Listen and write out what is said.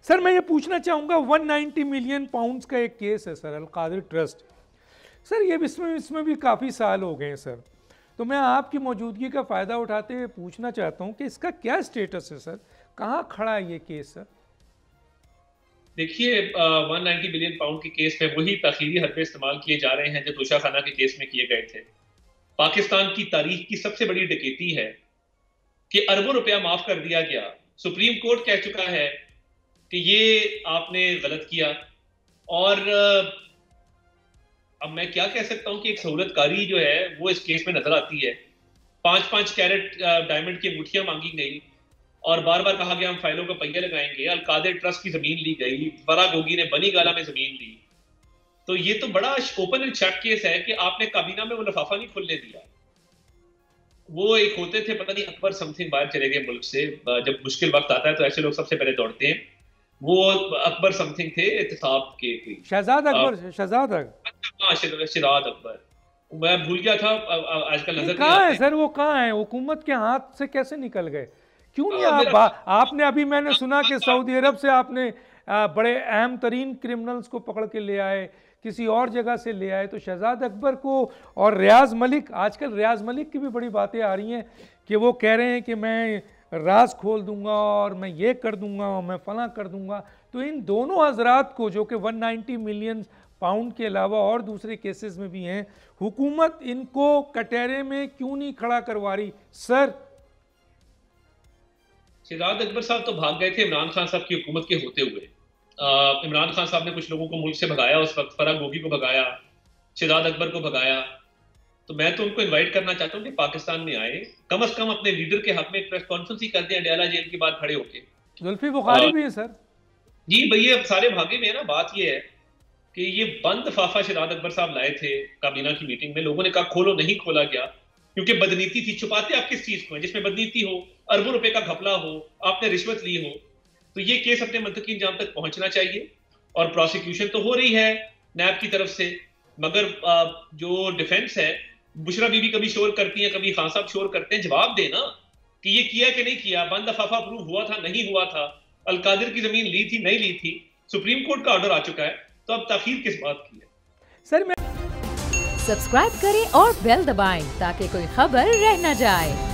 Sir मैं ये पूछना चाहूँगा 190 मिलियन पाउंड्स का एक केस है सर, अल-कादिर ट्रस्ट। सर ये इसमें भी काफ़ी साल हो गए हैं सर, तो मैं आपकी मौजूदगी का फ़ायदा उठाते हुए पूछना चाहता हूँ कि इसका क्या स्टेटस है सर, कहाँ खड़ा है ये केस सर? देखिए 190 बिलियन पाउंड के केस में वही तखीरी हरबे इस्तेमाल किए जा रहे हैं जो तोशा खाना के केस में किए गए थे। पाकिस्तान की तारीख की सबसे बड़ी डकैती है कि अरबों रुपया माफ कर दिया गया। सुप्रीम कोर्ट कह चुका है कि ये आपने गलत किया। और अब मैं क्या कह सकता हूं कि एक सहूलतकारी जो है वो इस केस में नजर आती है। 5-5 कैरेट डायमंड की अंगूठियां मांगी गई और बार बार कहा गया हम फाइलों का पहिया लगाएंगे। अल-कादिर ट्रस्ट की जमीन ली गई, फराह गोगी ने बनी गाला में जमीन ली। तो ये तो बड़ा ओपन एंड शट केस है कि आपने काबीना में वो लिफाफा नहीं खुलने दिया। वो एक होते थे, पता नहीं अकबर समथिंग बाहर चले गए मुल्क से। जब मुश्किल वक्त आता है तो ऐसे लोग सबसे पहले दौड़ते हैं। वो अकबर समथिंग थे एहतिसाब के कोई शहजाद अकबर, शहजाद अकबर, हाँ शिराद अकबर, मैं भूल गया था। आजकल नजर नहीं कहाँ है आते। सर वो, कहाँ है? हुकूमत के हाथ से कैसे निकल गए? क्यों नहीं मेरा आपने अभी मैंने सुना कि सऊदी अरब से आपने बड़े अहम तरीन क्रिमिनल्स को पकड़ के ले आए, किसी और जगह से ले आए, तो शहजाद अकबर को और रियाज मलिक, आजकल रियाज मलिक की भी बड़ी बातें आ रही हैं कि वो कह रहे हैं कि मैं राज खोल दूंगा और मैं ये कर दूंगा और मैं फला कर दूंगा। तो इन दोनों हजरात को जो कि 190 मिलियन पाउंड के अलावा और दूसरे केसेस में भी हैं, हुकूमत इनको कटहरे में क्यों नहीं खड़ा करवा रही सर? शिराद अकबर साहब तो भाग गए थे इमरान खान साहब की हुकूमत के होते हुए। इमरान खान साहब ने कुछ लोगों को मुल्क से भगाया, उस वक्त फराह गोगी को भगाया, शिराद अकबर को भगाया। तो मैं तो उनको इनवाइट करना चाहता हूँ कि पाकिस्तान में आए, कम से कम अपने लीडर के हक में एक प्रेस कॉन्फ्रेंस ही करते हैं अडयाला जेल के बाद खड़े होके। जुल्फी बुखारी भी है सर। जी भैया, अब सारे भागे में है ना। बात ये है कि ये बंद फाफा शिराद अकबर साहब लाए थे काबीना की मीटिंग में, लोगों ने कहा खोलो, नहीं खोला गया क्योंकि बदनीति थी। छुपाते आप किस चीज को है जिसमें बदनीति हो, अरबों रुपए का घपला हो, आपने रिश्वत ली हो। तो ये केस अपने मंतकी इंजाम तक पहुंचना चाहिए। और प्रोसिक्यूशन तो हो रही है नैब की तरफ से, मगर जो डिफेंस है, बुशरा बीबी कभी शोर करती है, कभी खान साहब शोर करते हैं। जवाब देना कि ये किया कि नहीं किया, बंद लफाफा अप्रूव हुआ था नहीं हुआ था, अल-कादिर की जमीन ली थी नहीं ली थी, सुप्रीम कोर्ट का ऑर्डर आ चुका है, तो अब ताखीर किस बात की है? सर मैं सब्सक्राइब करें और बेल दबाएं ताकि कोई खबर रह न जाए।